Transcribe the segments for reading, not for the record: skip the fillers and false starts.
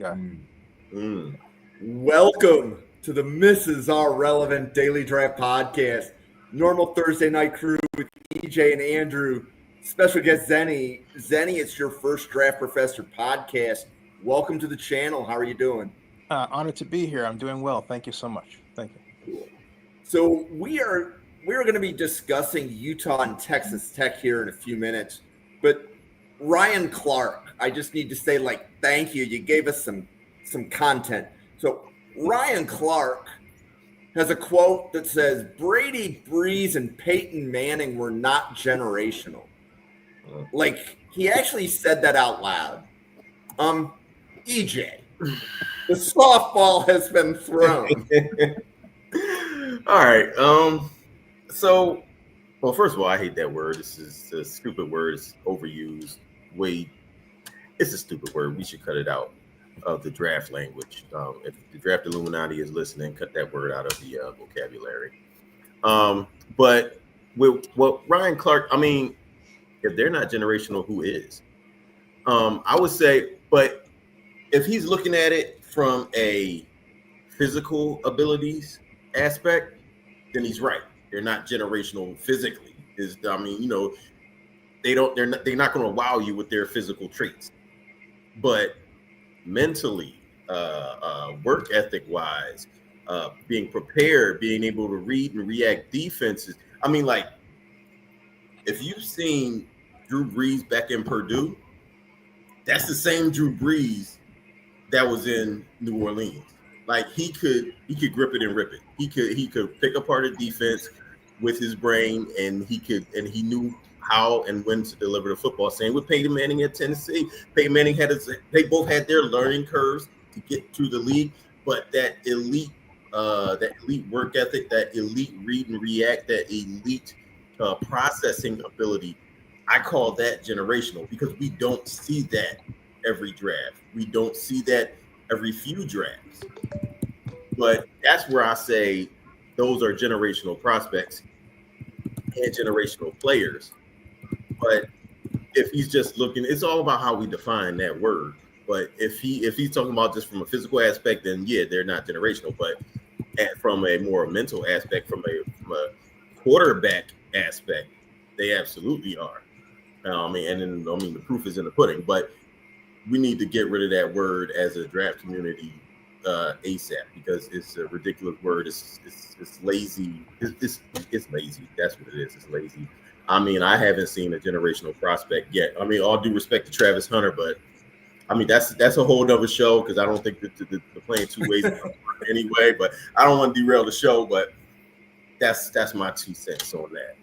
Yeah. Welcome to the Mrs. R Relevant Daily Draft Podcast. Normal Thursday night crew with EJ and Andrew. Special guest Zenny. Zenny, it's your first Draft Professor podcast. Welcome to the channel. How are you doing? Honored to be here. I'm doing well. Thank you so much. Thank you. Cool. So we're going to be discussing Utah and Texas Tech here in a few minutes. But Ryan Clark, I just need to say thank you. You gave us some content. So Ryan Clark has a quote that says Brady, Breeze, and Peyton Manning were not generational. He actually said that out loud. EJ, the softball has been thrown. All right. So, well, first of all, I hate that word. This is a stupid word. It's overused. It's a stupid word. We should cut it out of the draft language. If the draft Illuminati is listening, cut that word out of the vocabulary. But with what Ryan Clark, I mean, if they're not generational, who is? I would say, but if he's looking at it from a physical abilities aspect, then he's right. They're not generational physically. They're not going to wow you with their physical traits, but mentally, work ethic wise, being prepared, being able to read and react defenses. I mean, if you've seen Drew Brees back in Purdue, that's the same Drew Brees that was in New Orleans. He could grip it and rip it. He could pick apart a defense with his brain, and he knew how and when to deliver the football. Same with Peyton Manning at Tennessee. Peyton Manning they both had their learning curves to get through the league, but that elite work ethic, that elite read and react, that elite processing ability, I call that generational, because we don't see that every draft. We don't see that every few drafts. But that's where I say those are generational prospects and generational players. But if he's just looking, it's all about how we define that word. But if he's talking about just from a physical aspect, then yeah, they're not generational. But from a more mental aspect, from a quarterback aspect, they absolutely are. The proof is in the pudding. But we need to get rid of that word as a draft community ASAP, because it's a ridiculous word. It's lazy. It's lazy. That's what it is. It's lazy. I mean, I haven't seen a generational prospect yet. I mean, all due respect to Travis Hunter, but I mean that's a whole nother show, because I don't think that the playing two ways anyway. But I don't want to derail the show. But that's my 2 cents on that.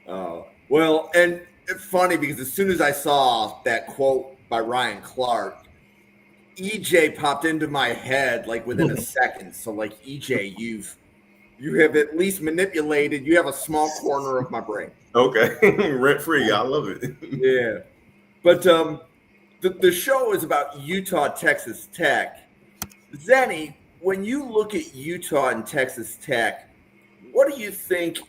Oh, well, and it's funny because as soon as I saw that quote by Ryan Clark, EJ popped into my head within a second. So EJ, you have at least manipulated. You have a small corner of my brain. Okay, rent free. I love it. Yeah, but the show is about Utah, Texas Tech. Zenny, when you look at Utah and Texas Tech, what do you think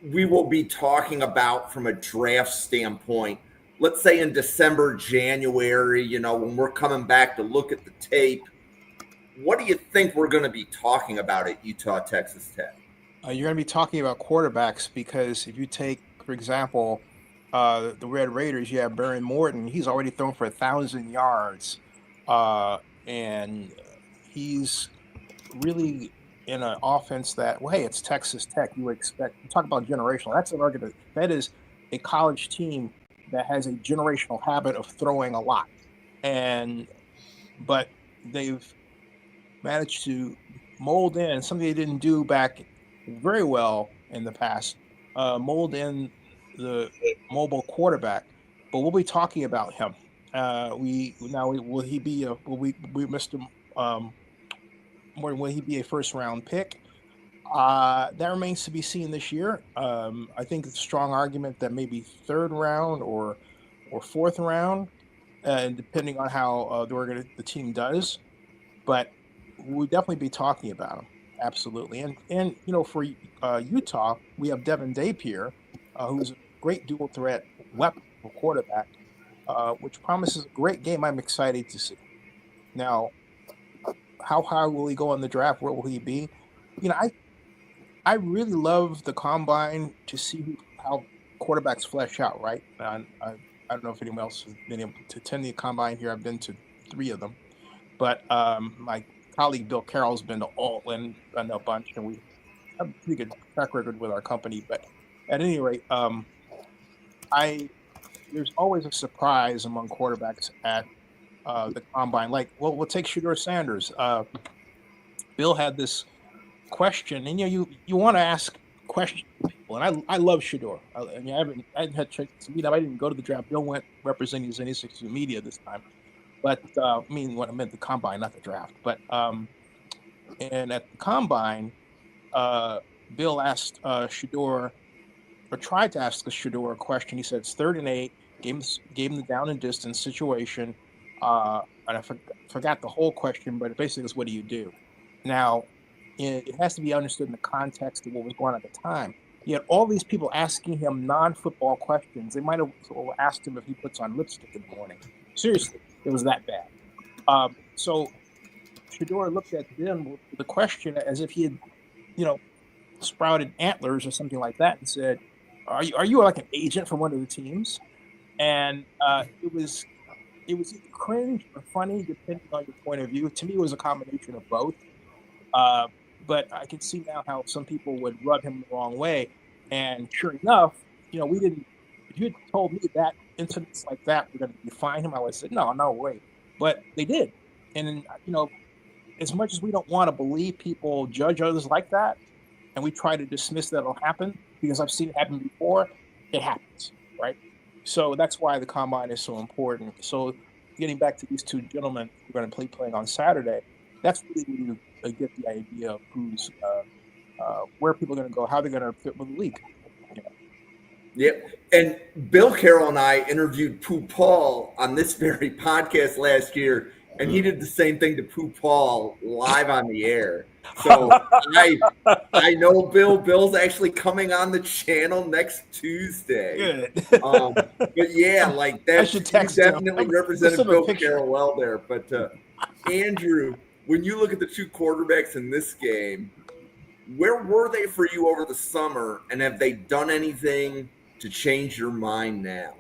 we will be talking about from a draft standpoint? Let's say in December, January, when we're coming back to look at the tape, what do you think we're going to be talking about at Utah, Texas Tech? You're going to be talking about quarterbacks, because if you take, for example, the Red Raiders, you have Baron Morton. He's already thrown for 1,000 yards, and he's really in an offense that, well, hey, it's Texas Tech. You talk about generational. That's an argument. That is a college team that has a generational habit of throwing a lot, but they've managed to mold in something they didn't do back very well in the past. Mold in the mobile quarterback, but we'll be talking about him. Will he be a first round pick? That remains to be seen this year. I think it's a strong argument that maybe 3rd round or 4th round, depending on how the team does. But we'll definitely be talking about him. Absolutely. And for Utah, we have Devin Dapier, who's a great dual threat weapon for quarterback, which promises a great game I'm excited to see. Now, how high will he go in the draft? Where will he be? You know, I really love the combine to see how quarterbacks flesh out, right? I don't know if anyone else has been able to attend the combine here. I've been to 3 of them, but my colleague Bill Carroll's been to all and a bunch, and we have a pretty good track record with our company. But at any rate, I there's always a surprise among quarterbacks at the combine. Like, well, we'll take Shedeur Sanders. Bill had this question, and you want to ask questions to people, and I love Shedeur. I mean, I haven't had chance to meet him. I didn't go to the draft. Bill went representing his NC media this time, but I mean, what I meant the combine, not the draft. But and at the combine, Bill asked Shedeur, or tried to ask the Shedeur a question. He said it's 3rd and 8. Gave him the down and distance situation, and I forgot the whole question, but it basically is, what do you do? Now, it has to be understood in the context of what was going on at the time. He had all these people asking him non-football questions. They might have asked him if he puts on lipstick in the morning. Seriously, it was that bad. So Shedeur looked at them with the question as if he had, sprouted antlers or something like that, and said, "Are you like an agent for one of the teams?" And it was either cringe or funny, depending on your point of view. To me, it was a combination of both. But I can see now how some people would rub him the wrong way. And sure enough, we didn't. If you had told me that incidents like that were going to define him, I would have said, no way. But they did. And as much as we don't want to believe people judge others like that, and we try to dismiss that it'll happen, because I've seen it happen before, it happens, right? So that's why the combine is so important. So getting back to these 2 gentlemen who are going to be playing on Saturday, that's really when you get the idea of who's where people are going to go, how they're going to fit with the league. Yep. And Bill Carroll and I interviewed Pooh Paul on this very podcast last year, and he did the same thing to Pooh Paul live on the air. So I know Bill. Bill's actually coming on the channel next Tuesday. Good. But yeah, like that. I should text definitely him. represented Bill Carroll well there. But Andrew, when you look at the 2 quarterbacks in this game, where were they for you over the summer, and have they done anything to change your mind now?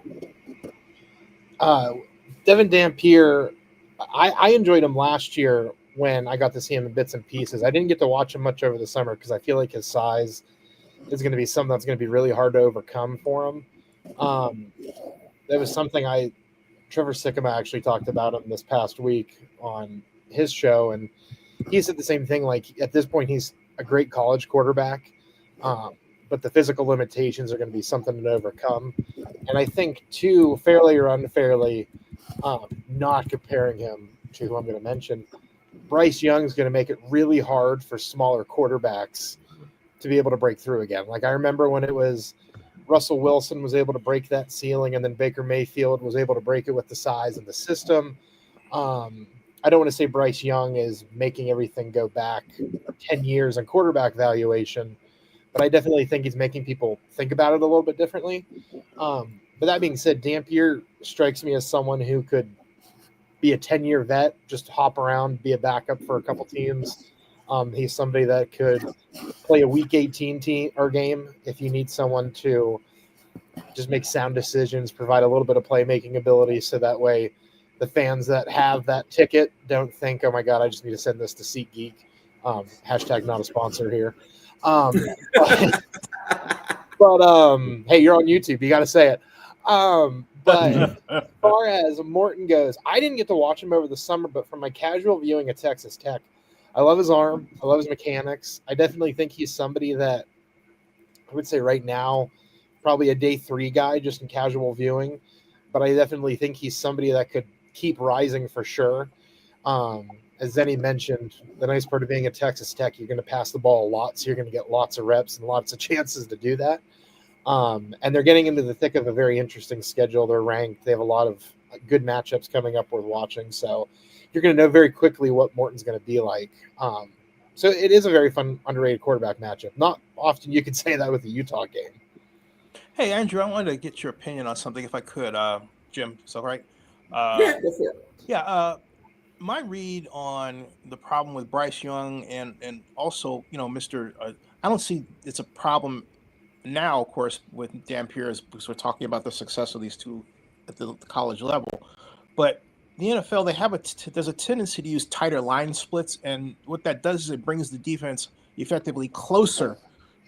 Devin Dampier, I enjoyed him last year when I got to see him in bits and pieces. I didn't get to watch him much over the summer because I feel like his size is going to be something that's going to be really hard to overcome for him. That was something Trevor Sikkema actually talked about him this past week on his show, and he said the same thing. Like, at this point, he's a great college quarterback, but the physical limitations are going to be something to overcome. And I think, too, fairly or unfairly, not comparing him to who I'm going to mention, Bryce Young is going to make it really hard for smaller quarterbacks to be able to break through again. Like, I remember when it was Russell Wilson was able to break that ceiling, and then Baker Mayfield was able to break it with the size and the system. I don't want to say Bryce Young is making everything go back 10 years in quarterback valuation, but I definitely think he's making people think about it a little bit differently. But that being said, Dampier strikes me as someone who could be a 10-year vet, just hop around, be a backup for a couple teams. He's somebody that could play a Week 18 game if you need someone to just make sound decisions, provide a little bit of playmaking ability, so that way the fans that have that ticket don't think, oh my God, I just need to send this to SeatGeek. Hashtag not a sponsor here. But hey, you're on YouTube. You got to say it. But as far as Morton goes, I didn't get to watch him over the summer, but from my casual viewing at Texas Tech, I love his arm. I love his mechanics. I definitely think he's somebody that I would say right now, probably a day 3 guy just in casual viewing. But I definitely think he's somebody that could keep rising for sure. As Zenny mentioned, the nice part of being at Texas Tech, you're going to pass the ball a lot, so you're going to get lots of reps and lots of chances to do that. And they're getting into the thick of a very interesting schedule. They're ranked. They have a lot of good matchups coming up worth watching. So you're going to know very quickly what Morton's going to be like. So it is a very fun, underrated quarterback matchup. Not often you could say that with the Utah game. Hey, Andrew, I wanted to get your opinion on something if I could, Jim. So, right? Yeah, go for it. Yeah. my read on the problem with Bryce Young and also Mr. I don't see it's a problem now, of course, with Dan Pierce because we're talking about the success of these two at the college level. But the NFL, they have there's a tendency to use tighter line splits, and what that does is it brings the defense effectively closer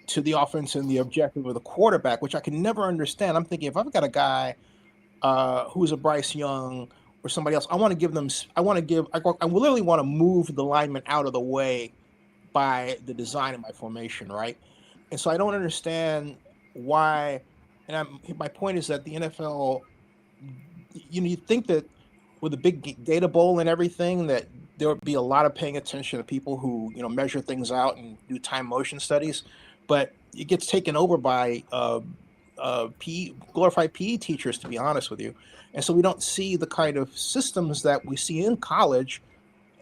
to the offense and the objective of the quarterback, which I can never understand. I'm thinking if I've got a guy who's a Bryce Young or somebody else, I want to give them. I literally want to move the lineman out of the way by the design of my formation, right? And so I don't understand why. My point is that the NFL, you think that with a big data bowl and everything, that there would be a lot of paying attention to people who measure things out and do time motion studies, but it gets taken over by glorified PE teachers, to be honest with you, and so we don't see the kind of systems that we see in college.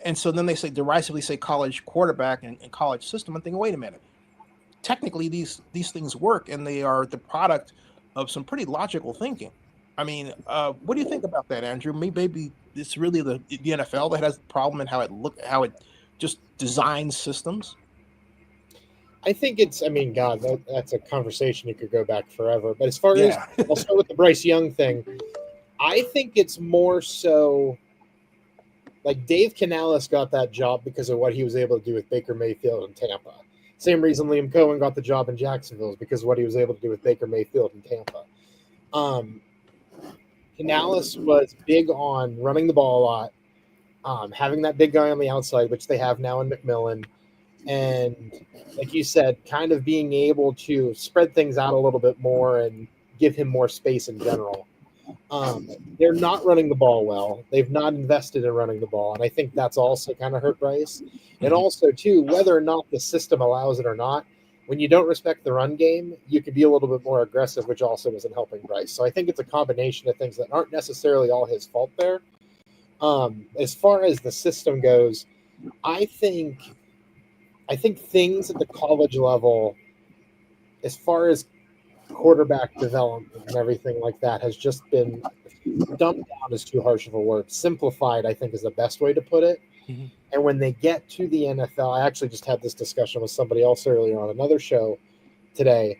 And so then they derisively say college quarterback and college system. I'm thinking, wait a minute. Technically, these things work, and they are the product of some pretty logical thinking. I mean, what do you think about that, Andrew? Maybe it's really the NFL that has the problem and how it just designs systems. I think it's. I mean, God, that's a conversation you could go back forever. But as far as Yeah. I'll start with the Bryce Young thing, I think it's more so like Dave Canales got that job because of what he was able to do with Baker Mayfield in Tampa. Same reason Liam Cohen got the job in Jacksonville is because of what he was able to do with Baker Mayfield in Tampa. Canales was big on running the ball a lot, having that big guy on the outside, which they have now in McMillan. And like you said, kind of being able to spread things out a little bit more and give him more space in general. They're not running the ball well. They've not invested in running the ball. And I think that's also kind of hurt Bryce. And also, too, whether or not the system allows it or not, when you don't respect the run game, you can be a little bit more aggressive, which also isn't helping Bryce. So I think it's a combination of things that aren't necessarily all his fault there. As far as the system goes, I think things at the college level, as far as quarterback development and everything like that, has just been dumbed down is too harsh of a word. Simplified, I think, is the best way to put it. Mm-hmm. And when they get to the NFL, I actually just had this discussion with somebody else earlier on another show today,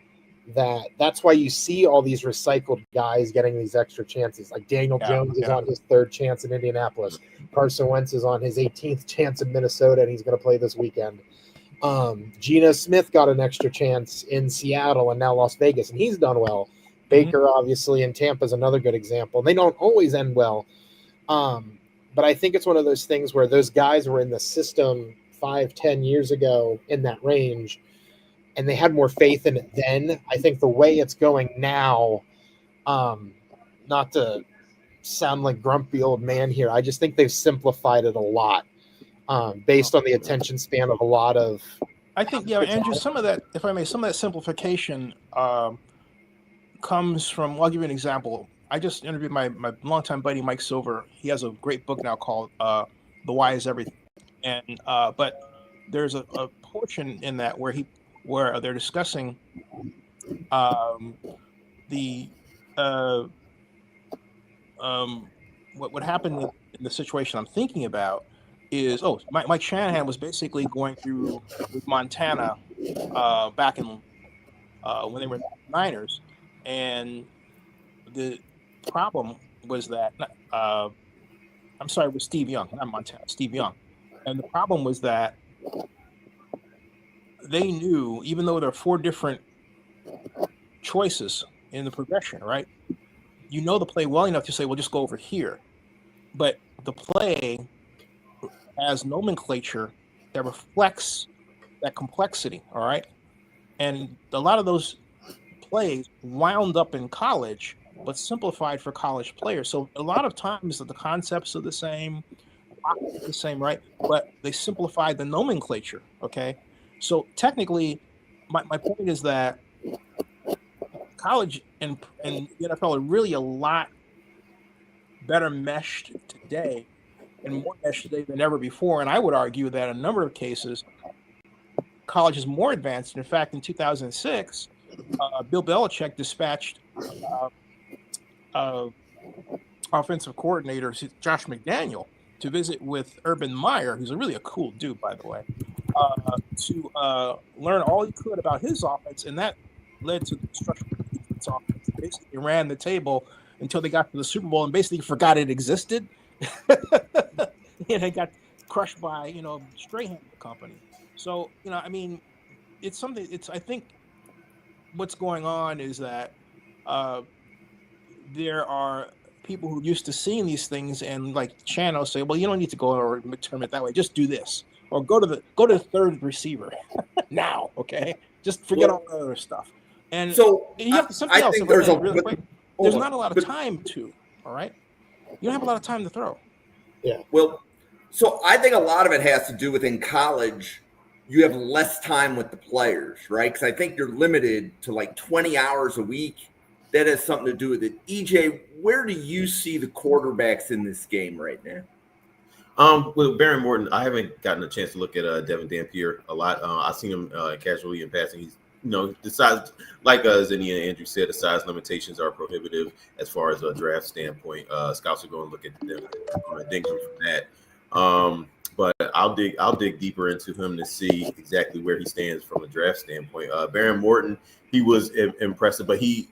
that's why you see all these recycled guys getting these extra chances. Like Daniel Jones is on his third chance in Indianapolis. Carson Wentz is on his 18th chance in Minnesota, and he's going to play this weekend. Geno Smith got an extra chance in Seattle and now Las Vegas, and he's done well. Baker, obviously, in Tampa is another good example. They don't always end well. But I think it's one of those things where those guys were in the system 5-10 years ago in that range, and they had more faith in it then. I think the way it's going now, not to sound like grumpy old man here, I just think they've simplified it a lot. Based on the attention span of a lot of, I think, Andrew, some of that, if I may, some of that simplification comes from. Well, I'll give you an example. I just interviewed my longtime buddy Mike Silver. He has a great book now called "The Why Is Everything," and but there's a portion in that where they're discussing the what happened in the situation I'm thinking about is Mike Shanahan was basically going through with Montana back in when they were Niners, and the problem was that I'm sorry, it was Steve Young, not Montana, Steve Young, and the problem was that they knew, even though there are 4 different choices in the progression, right? You know the play well enough to say, well, just go over here, but the play has nomenclature that reflects that complexity, all right? And a lot of those plays wound up in college, but simplified for college players. So a lot of times the concepts are the same, right? But they simplified the nomenclature, okay? So technically, my point is that college and the NFL are really a lot better meshed today and more meshed today than ever before. And I would argue that in a number of cases, college is more advanced. In fact, in 2006, Bill Belichick dispatched offensive coordinator Josh McDaniel to visit with Urban Meyer, who's really a cool dude, by the way, to learn all he could about his offense, and that led to the construction of the Patriots offense. They basically ran the table until they got to the Super Bowl and basically forgot it existed. And they got crushed by, Strahan Company. So, I mean, it's something. I think what's going on is that there are people who used to seeing these things and like channels say, well, you don't need to go or term it that way. Just do this, or go to the third receiver now. Okay, just forget all the other stuff. And so you have something I else. think there's really quick. There's not a lot of time to. All right, you don't have a lot of time to throw. Yeah. Well, so I think a lot of it has to do with in college, you have less time with the players, right? Because I think you're limited to like 20 hours a week. That has something to do with it. EJ, where do you see the quarterbacks in this game right now? With Baron Morton, I haven't gotten a chance to look at Devin Dampier a lot. I've seen him casually in passing. He's, the size, like Zenny and Andrew said, the size limitations are prohibitive as far as a draft standpoint. Scouts are going to look at them and ding him from that. But I'll dig deeper into him to see exactly where he stands from a draft standpoint. Baron Morton, he was impressive, but he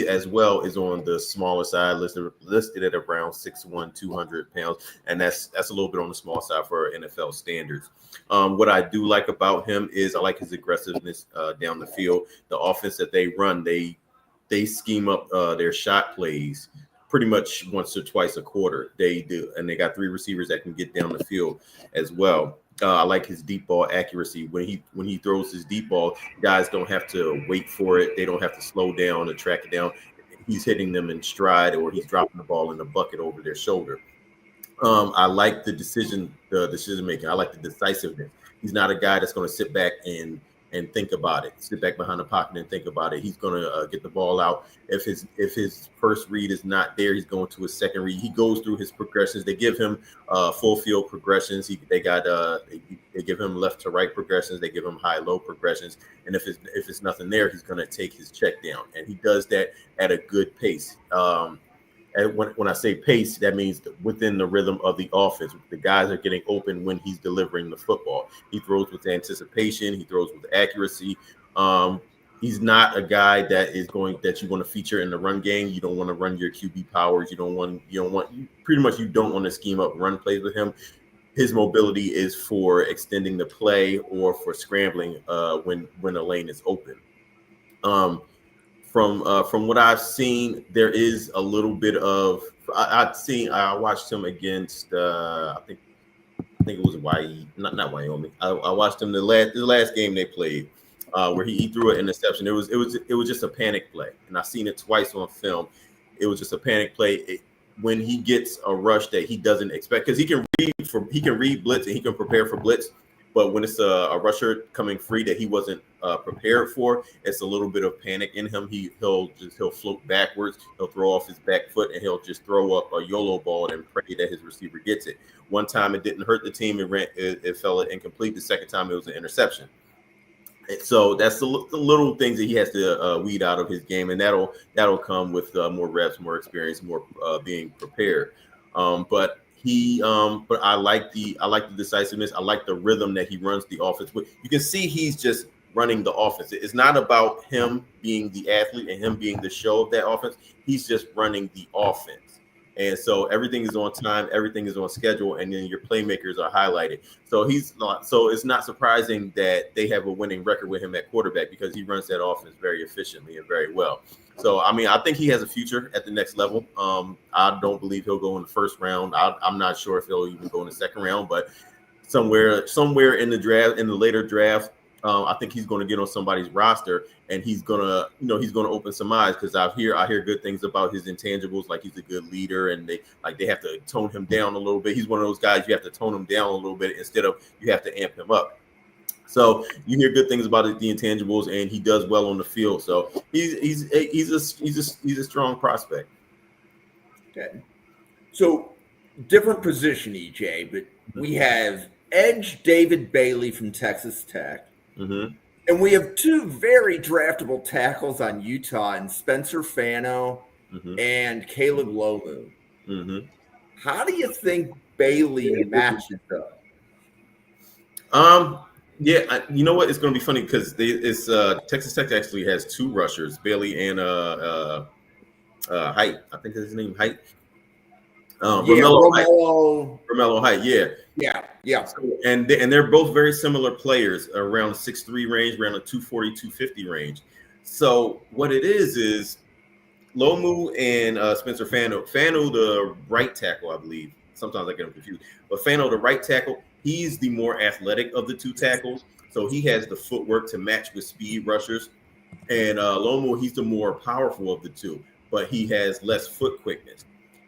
as well is on the smaller side, listed at around 6'1", 200 pounds, and that's a little bit on the small side for NFL standards. What I do like about him is I like his aggressiveness down the field. The offense that they run, they scheme up their shot plays pretty much once or twice a quarter. They do, and they got 3 receivers that can get down the field as well. I like his deep ball accuracy. When he throws his deep ball, guys don't have to wait for it. They don't have to slow down and track it down. He's hitting them in stride, or he's dropping the ball in the bucket over their shoulder. I like the decision making. I like the decisiveness. He's not a guy that's going to sit back and think about it. Sit back behind the pocket and think about it. He's going to get the ball out. If his first read is not there, he's going to his second read. He goes through his progressions. They give him full field progressions. They give him left to right progressions. They give him high low progressions. And if it's nothing there, he's going to take his check down. And he does that at a good pace. And when I say pace, that means within the rhythm of the offense. The guys are getting open when he's delivering the football. He throws with anticipation. He throws with accuracy. He's not a guy that you want to feature in the run game. You don't want to run your QB powers. You don't want to scheme up run plays with him. His mobility is for extending the play or for scrambling when a lane is open. From what I've seen, there is a little bit of I watched him against I think it was not Wyoming. I watched him the last game they played where he threw an interception. It was just a panic play, and I've seen it twice on film. It was just a panic play. When he gets a rush that he doesn't expect, because he can read blitz and he can prepare for blitz. But when it's a rusher coming free that he wasn't prepared for, it's a little bit of panic in him. He'll float backwards. He'll throw off his back foot, and he'll just throw up a YOLO ball and pray that his receiver gets it. One time it didn't hurt the team. It fell incomplete. The second time it was an interception. So that's the little things that he has to weed out of his game, and that'll come with more reps, more experience, more being prepared. But I like the decisiveness. I like the rhythm that he runs the offense with. You can see he's just running the offense. It's not about him being the athlete and him being the show of that offense. He's just running the offense. And so everything is on time, everything is on schedule, and then your playmakers are highlighted. So it's not surprising that they have a winning record with him at quarterback, because he runs that offense very efficiently and very well. So, I mean, I think he has a future at the next level. I don't believe he'll go in the first round. I'm not sure if he'll even go in the second round, but somewhere in the draft, in the later draft, I think he's going to get on somebody's roster, and he's going to open some eyes, because I hear good things about his intangibles, like he's a good leader, and they have to tone him down a little bit. He's one of those guys you have to tone him down a little bit instead of you have to amp him up. So you hear good things about the intangibles, and he does well on the field. So he's a strong prospect. Okay. So different position, EJ, but we have edge David Bailey from Texas Tech. Mm-hmm. And we have 2 very draftable tackles on Utah, and Spencer Fano and Caleb Lomu. Mm-hmm. How do you think Bailey matches up? Yeah, you know what? It's going to be funny because it's Texas Tech actually has two rushers, Bailey and Height. I think his name Height. Yeah, Romello Height. Romello. Romello Height. Yeah. Yeah. So, and they're both very similar players, around 6'3" range, around the 240, 250 range. So what it is Lomu and Spencer Fano, the right tackle, I believe. Sometimes I get them confused. But Fano, the right tackle, he's the more athletic of the two tackles. So he has the footwork to match with speed rushers. And Lomu, he's the more powerful of the two, but he has less foot quickness.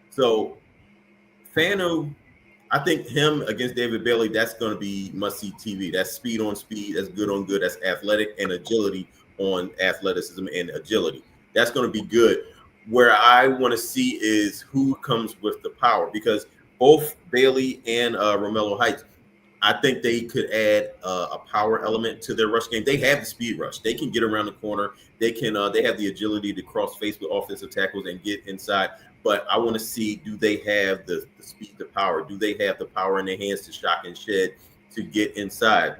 So Fano, I think him against David Bailey, that's going to be must-see TV. That's speed on speed. That's good on good. That's athletic and agility on athleticism and agility. That's going to be good. Where I want to see is who comes with the power, because both Bailey and Romello Heights, I think they could add a power element to their rush game. They have the speed rush. They can get around the corner. They can. They have the agility to cross face with offensive tackles and get inside. But I want to see, do they have the speed, the power? Do they have the power in their hands to shock and shed to get inside?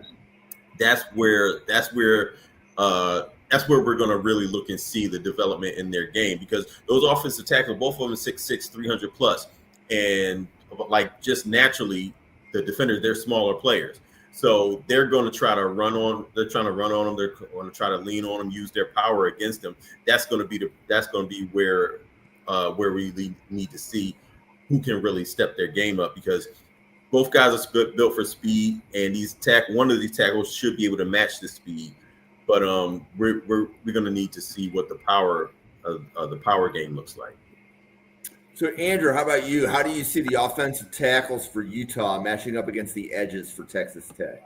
That's where we're going to really look and see the development in their game, because those offensive tackles, both of them 6'6", 300 plus, and like just naturally the defenders, they're smaller players. So they're going to try to run on. They're trying to run on them. They're going to try to lean on them, use their power against them. That's going to be where we need to see who can really step their game up, because both guys are built for speed, and one of these tackles should be able to match the speed. But we're going to need to see what the power of the power game looks like. So, Andrew, how about you? How do you see the offensive tackles for Utah matching up against the edges for Texas Tech?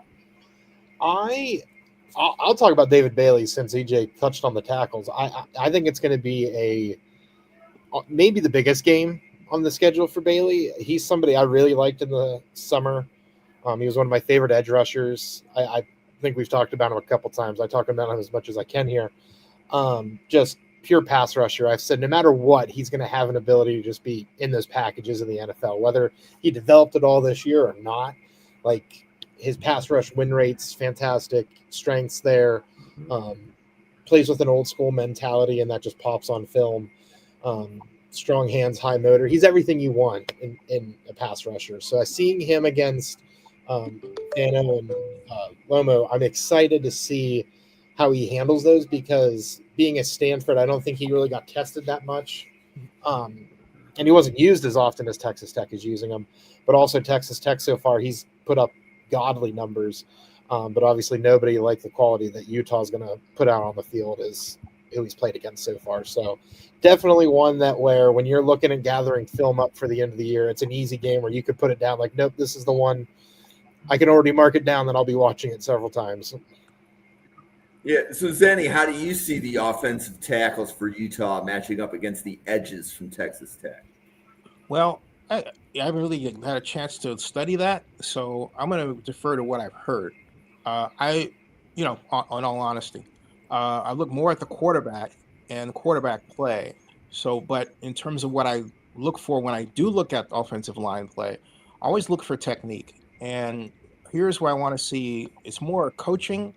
I'll talk about David Bailey since EJ touched on the tackles. I think it's going to be maybe the biggest game on the schedule for Bailey. He's somebody I really liked in the summer. He was one of my favorite edge rushers. I think we've talked about him a couple times. I talk about him as much as I can here. Just pure pass rusher. I've said no matter what, he's going to have an ability to just be in those packages in the NFL, whether he developed it all this year or not. Like, his pass rush win rate's fantastic, strengths there, plays with an old school mentality, and that just pops on film. Strong hands, high motor. He's everything you want in a pass rusher. So seeing him against Fano and Lomo, I'm excited to see how he handles those, because being at Stanford, I don't think he really got tested that much. And he wasn't used as often as Texas Tech is using him. But also Texas Tech so far, he's put up godly numbers. But obviously nobody like the quality that Utah is going to put out on the field is who he's played against so far. So definitely one that where when you're looking at gathering film up for the end of the year, it's an easy game where you could put it down like, nope, this is the one. I can already mark it down that I'll be watching it several times. Yeah, so Zenny, how do you see the offensive tackles for Utah matching up against the edges from Texas Tech? Well, I haven't really had a chance to study that, so I'm going to defer to what I've heard. On all honesty, I look more at the quarterback and quarterback play. So, but in terms of what I look for when I do look at offensive line play, I always look for technique. And here's where I want to see it's more coaching,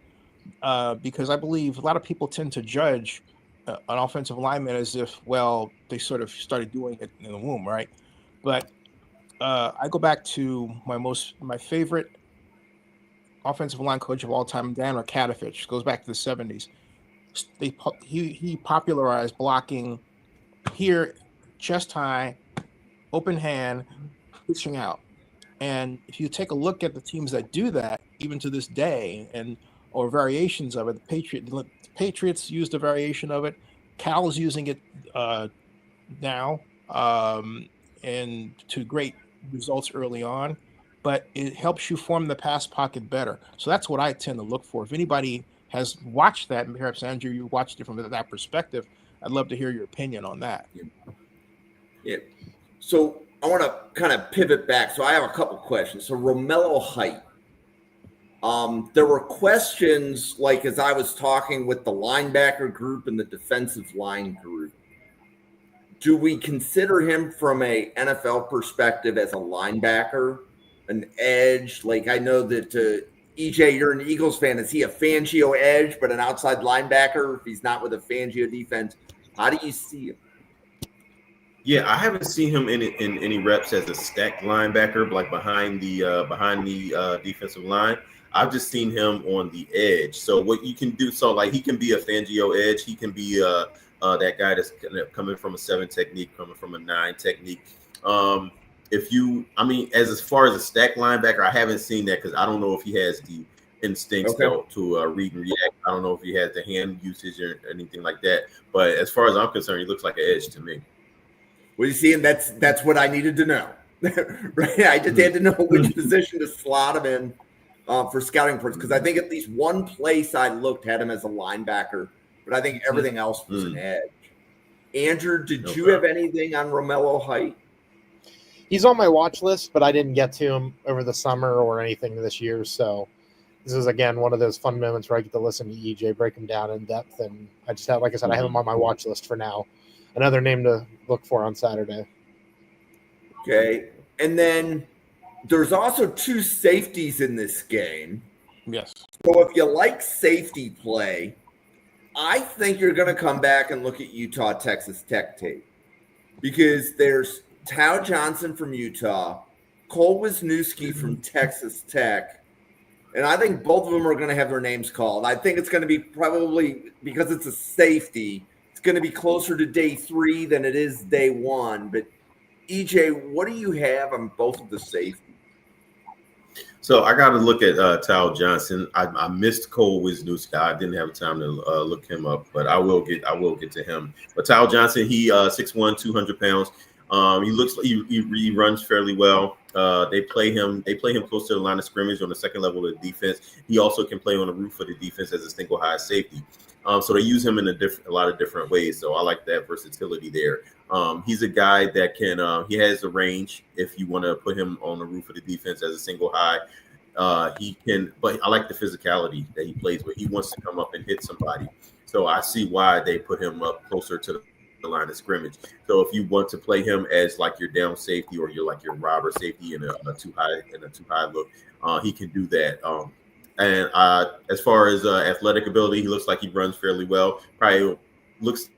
because I believe a lot of people tend to judge an offensive lineman as if, well, they sort of started doing it in the womb, right? But I go back to my favorite offensive line coach of all time, Dan Rakadovich, goes back to the 70s. He popularized blocking here, chest high, open hand, pushing out. And if you take a look at the teams that do that, even to this day, or variations of it, the Patriots used a variation of it. Cal's using it now, and to great results early on. But it helps you form the pass pocket better. So that's what I tend to look for. If anybody has watched that, and perhaps Andrew, you watched it from that perspective, I'd love to hear your opinion on that. Yeah. So I want to kind of pivot back. So I have a couple questions. So Romello Height. There were questions, like as I was talking with the linebacker group and the defensive line group, do we consider him from a NFL perspective as a linebacker, an edge? Like I know that EJ, you're an Eagles fan. Is he a Fangio edge, but an outside linebacker if he's not with a Fangio defense? How do you see him? Yeah, I haven't seen him in any reps as a stacked linebacker, like behind the defensive line. I've just seen him on the edge. So what you can do, so like he can be a Fangio edge. He can be that guy that's coming from a 7 technique, coming from a 9 technique. As far as a stacked linebacker, I haven't seen that because I don't know if he has the instincts to read and react. I don't know if he has the hand usage or anything like that. But as far as I'm concerned, he looks like an edge to me. Well, you see, and that's what I needed to know. Right? I just had to know which position to slot him in for scouting purposes, because I think at least one place I looked had him as a linebacker, but I think everything else was an edge. Andrew, did you have anything on Romello Height? He's on my watch list, but I didn't get to him over the summer or anything this year. So this is, again, one of those fun moments where I get to listen to EJ break him down in depth. And I just have, like I said, I have him on my watch list for now. Another name to look for on Saturday. Okay. And then there's also 2 safeties in this game. Yes. So if you like safety play, I think you're going to come back and look at Utah Texas Tech tape, because there's Tao Johnson from Utah, Cole Wisniewski from Texas Tech, and I think both of them are going to have their names called. I think it's going to be probably, because it's a safety, it's going to be closer to day 3 than it is day 1. But EJ, what do you have on both of the safeties? So I got to look at Tao Johnson. I missed Cole Wisniewski. I didn't have time to look him up, but I will get to him. But Tao Johnson, he 6'1", 200 pounds. He looks like he runs fairly well. They play him close to the line of scrimmage on the second level of the defense. He also can play on the roof of the defense as a single high safety. So they use him in a lot of different ways. So I like that versatility there. He's a guy that can he has the range if you want to put him on the roof of the defense as a single high. He can, but I like the physicality that he plays with. He wants to come up and hit somebody. So I see why they put him up closer to the line of scrimmage. So if you want to play him as like your down safety or your robber safety in a too high look, he can do that. And as far as athletic ability, he looks like he runs fairly well. Probably looks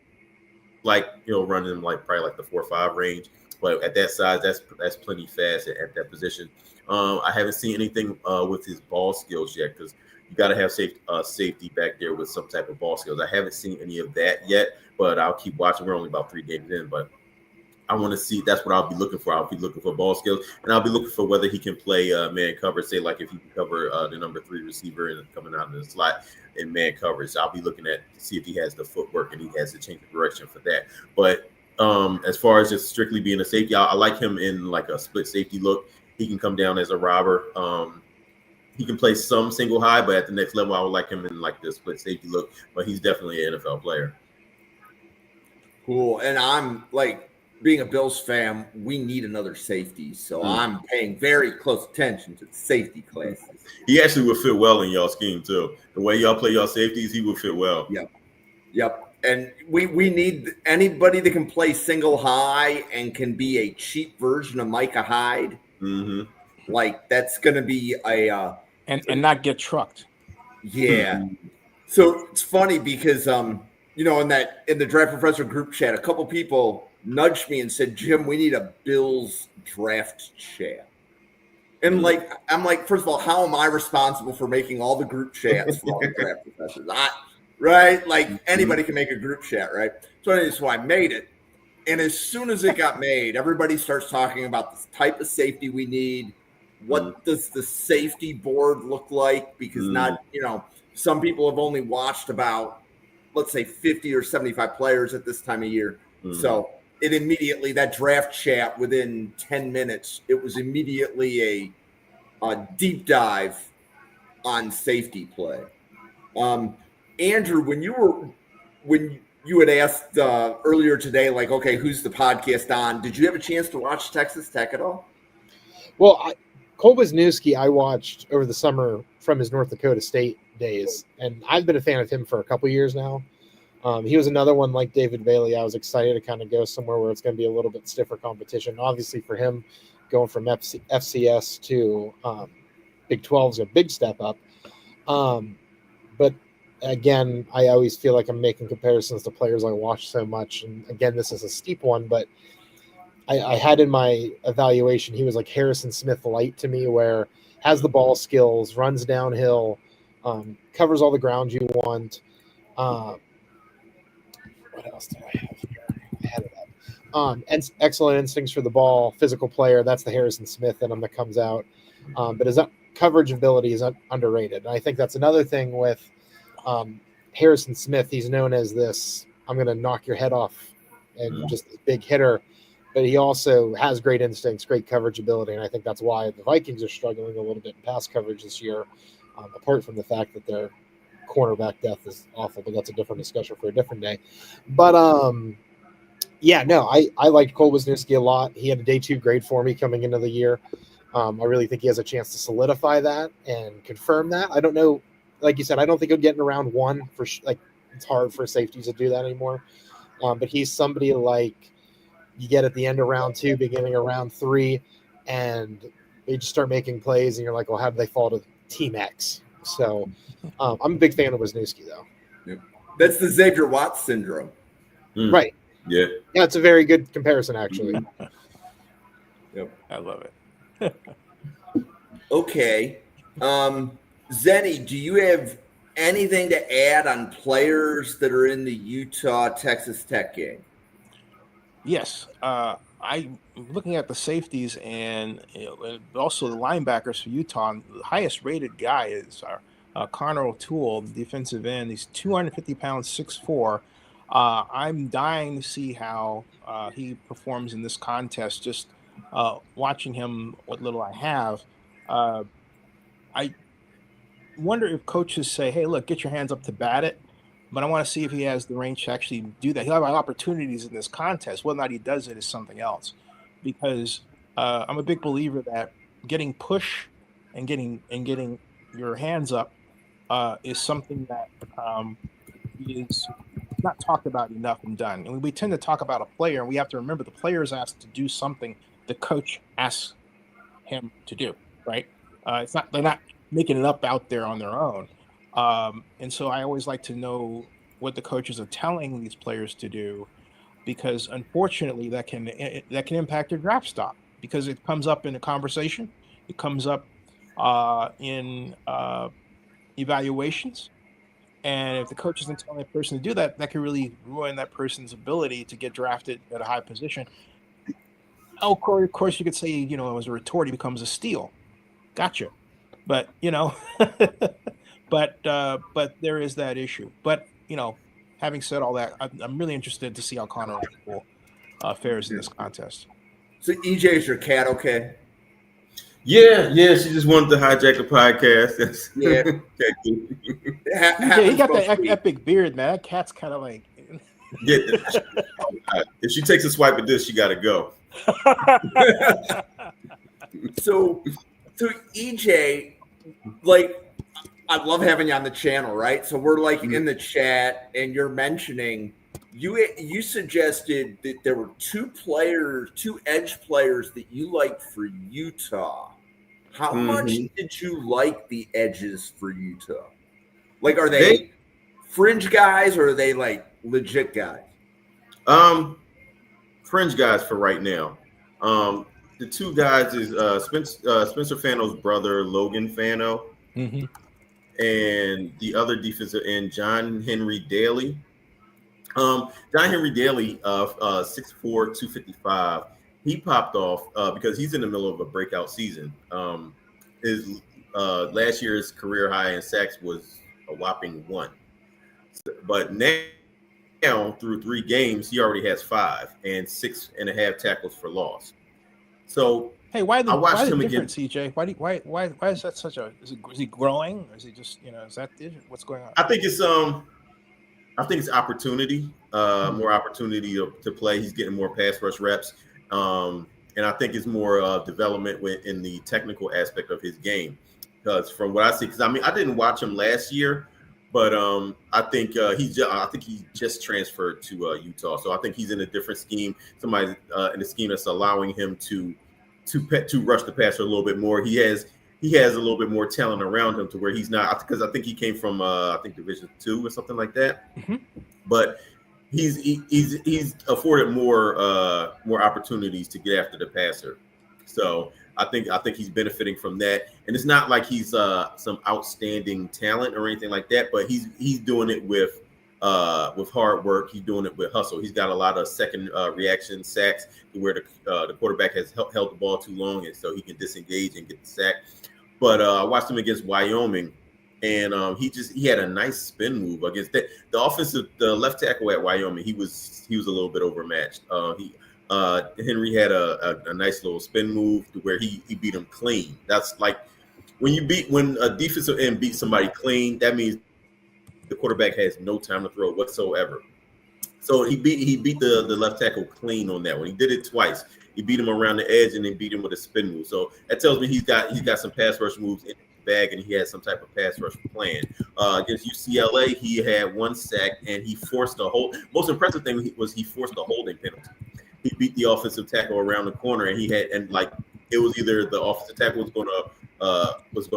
like he'll run in probably the 4.5 range. But at that size, that's plenty fast at that position. I haven't seen anything with his ball skills yet, because you got to have safety back there with some type of ball skills. I haven't seen any of that yet, but I'll keep watching. We're only about 3 games in, but I want to see. That's what I'll be looking for. I'll be looking for ball skills, and I'll be looking for whether he can play man coverage. Say, like if he can cover the number 3 receiver and coming out of the slot in man coverage. I'll be looking at to see if he has the footwork and he has to change the direction for that. But as far as just strictly being a safety, I like him in like a split safety look. He can come down as a robber. He can play some single high, but at the next level, I would like him in like the split safety look. But he's definitely an NFL player. Cool. And I'm like, being a Bills fan, we need another safety. So I'm paying very close attention to the safety classes. He actually would fit well in y'all scheme too. The way y'all play y'all safeties, he would fit well. Yep. And we need anybody that can play single high and can be a cheap version of Micah Hyde. Mm-hmm. Like that's going to be a and not get trucked. Yeah. So it's funny because in the Draft Professor group chat, a couple people nudged me and said, "Jim, we need a Bills draft chat." And I'm like, first of all, how am I responsible for making all the group chats for all the Draft Professors? Right? Like anybody can make a group chat, right? So I made it. And as soon as it got made, everybody starts talking about the type of safety we need. What does the safety board look like? Because some people have only watched about, let's say, 50 or 75 players at this time of year. So it immediately, that draft chat within 10 minutes, it was immediately a deep dive on safety play. Andrew, when you had asked earlier today, like, okay, who's the podcast on? Did you have a chance to watch Texas Tech at all? Well, Cole Wisniewski, I watched over the summer from his North Dakota State days, and I've been a fan of him for a couple years now. He was another one like David Bailey. I was excited to kind of go somewhere where it's going to be a little bit stiffer competition. Obviously, for him, going from FCS to Big 12 is a big step up. But again, I always feel like I'm making comparisons to players I watch so much. And again, this is a steep one, but I had in my evaluation, he was like Harrison Smith light to me, where has the ball skills, runs downhill, covers all the ground you want. What else did I have here? I had it up. And excellent instincts for the ball, physical player. That's the Harrison Smith in him that comes out. But his coverage ability is underrated. And I think that's another thing with Harrison Smith. He's known as this, I'm going to knock your head off and just a big hitter. But he also has great instincts, great coverage ability. And I think that's why the Vikings are struggling a little bit in pass coverage this year, apart from the fact that their cornerback depth is awful, but that's a different discussion for a different day. But yeah, no, I liked Cole Wisniewski a lot. He had a day 2 grade for me coming into the year. I really think he has a chance to solidify that and confirm that. I don't know, like you said, I don't think he'll get in round 1 for like it's hard for safeties to do that anymore. But he's somebody like you get at the end of round 2, beginning of round 3, and they just start making plays, and you're like, well, how did they fall to Team X? So I'm a big fan of Wisniewski, though. Yep. That's the Xavier Watts syndrome. Right. Yeah. Yeah, it's a very good comparison, actually. Yep. I love it. Okay. Zenny, do you have anything to add on players that are in the Utah-Texas Tech game? Yes. I'm looking at the safeties and also the linebackers for Utah. The highest rated guy is our Connor O'Toole, the defensive end. He's 250 pounds, 6'4". I'm dying to see how he performs in this contest. Just watching him, what little I have. I wonder if coaches say, hey, look, get your hands up to bat it. But I want to see if he has the range to actually do that. He'll have opportunities in this contest. Whether or not he does it is something else. Because I'm a big believer that getting push and getting your hands up is something that is not talked about enough and done. And we tend to talk about a player, and we have to remember the player is asked to do something the coach asks him to do. Right? They're not making it up out there on their own. And so I always like to know what the coaches are telling these players to do, because unfortunately that can impact your draft stock, because it comes up in a conversation, it comes up in evaluations, and if the coach isn't telling that person to do that, that can really ruin that person's ability to get drafted at a high position. Oh, of course, you could say, as a retort, he becomes a steal. Gotcha. But but there is that issue. But having said all that, I'm really interested to see how Connor fares in this contest. So EJ, is your cat okay? Yeah. She just wanted to hijack the podcast. Yeah. EJ, he got that epic beard, man. That cat's kind of like. If she takes a swipe at this, she got to go. So EJ, like, I love having you on the channel, right? So we're like in the chat, and you're mentioning you suggested that there were two edge players that you liked for Utah. How much did you like the edges for Utah? Like, are they fringe guys, or are they like legit guys? Fringe guys for right now. The two guys is Spencer Fano's brother, Logan Fano, and the other defensive end, John Henry Daly. John Henry Daly, 6'4", 255. He popped off because he's in the middle of a breakout season. His last year's career high in sacks was a whopping 1. But now, through 3 games, he already has 5 and 6.5 tackles for loss. So hey, why the difference, CJ? Why is that such a? Is he growing, or is he just is that what's going on? I think it's opportunity, more opportunity to play. He's getting more pass rush reps, and I think it's more development in the technical aspect of his game. Because from what I see, I didn't watch him last year, But I think I think he just transferred to Utah, so I think he's in a different scheme. Somebody in a scheme that's allowing him to rush the passer a little bit more. He has a little bit more talent around him to where he's not, because I think he came from I think Division II or something like that. Mm-hmm. But he's afforded more opportunities to get after the passer. So I think he's benefiting from that. And it's not like he's some outstanding talent or anything like that, but he's doing it with hard work. He's doing it with hustle. He's got a lot of second reaction sacks where the quarterback has held the ball too long, and so he can disengage and get the sack. But I watched him against Wyoming, and he had a nice spin move against the left tackle at Wyoming. He was a little bit overmatched. Henry had a nice little spin move to where he beat him clean. That's like when a defensive end beats somebody clean, that means the quarterback has no time to throw whatsoever. So he beat the left tackle clean on that one. He did it twice. He beat him around the edge and then beat him with a spin move. So that tells me he's got some pass rush moves in his bag, and he has some type of pass rush plan. Against UCLA, he had one sack and he forced a hold. Most impressive thing was he forced a holding penalty. He beat the offensive tackle around the corner, and it was either the offensive tackle was going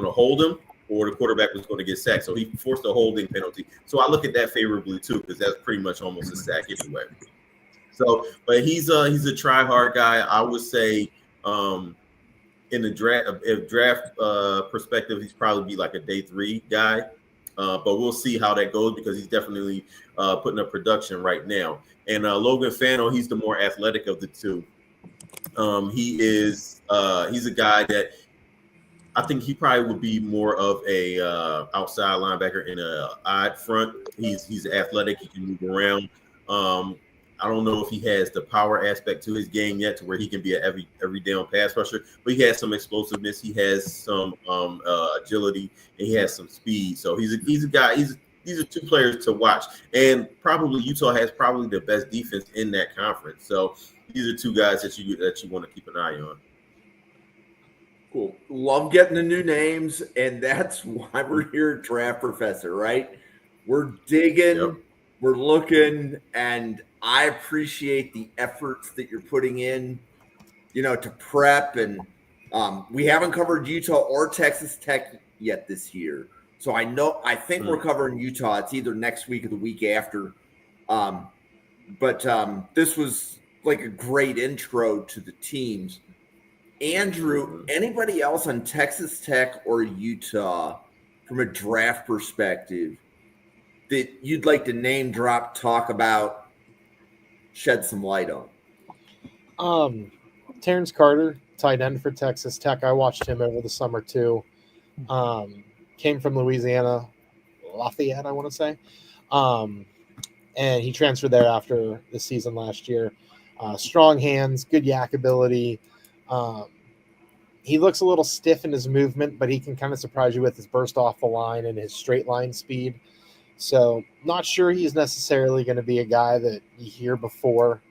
to hold him, or the quarterback was going to get sacked. So he forced a holding penalty. So I look at that favorably too, because that's pretty much almost a sack anyway. So, but he's a try hard guy. I would say in the draft perspective, he's probably be like a day 3 guy. But we'll see how that goes, because he's definitely putting up production right now. And Logan Fano, he's the more athletic of the two. He's a guy that I think he probably would be more of a outside linebacker in a odd front. He's athletic. He can move around. I don't know if he has the power aspect to his game yet, to where he can be an every down pass rusher, but he has some explosiveness. He has some agility, and he has some speed. So he's a guy. These are 2 players to watch, and probably Utah has probably the best defense in that conference. So these are 2 guys that you want to keep an eye on. Cool. Love getting the new names, and that's why we're here at Draft Professor, right? We're digging, Yep. We're looking, and I appreciate the efforts that you're putting in, to prep. And we haven't covered Utah or Texas Tech yet this year. So I think we're covering Utah. It's either next week or the week after. But this was like a great intro to the teams. Andrew, anybody else on Texas Tech or Utah from a draft perspective that you'd like to name drop, talk about, shed some light on? Terrence Carter, tight end for Texas Tech. I watched him over the summer too. Came from Louisiana, Lafayette, I want to say. And he transferred there after the season last year. Strong hands, good yak ability. He looks a little stiff in his movement, but he can kind of surprise you with his burst off the line and his straight line speed. So not sure he's necessarily going to be a guy that you hear before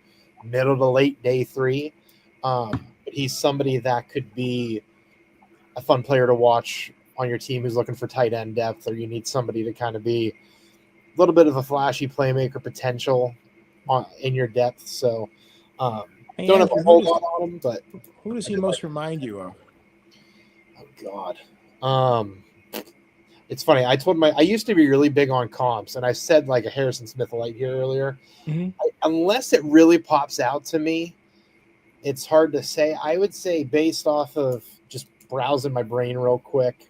middle to late day 3. But he's somebody that could be a fun player to watch on your team who's looking for tight end depth, or you need somebody to kind of be a little bit of a flashy playmaker potential in your depth. So don't have a whole lot on him, but who does he most remind you of? Oh God. It's funny. I used to be really big on comps, and I said like a Harrison Smith light here earlier. Mm-hmm. Unless it really pops out to me, it's hard to say. I would say, based off of just browsing my brain real quick,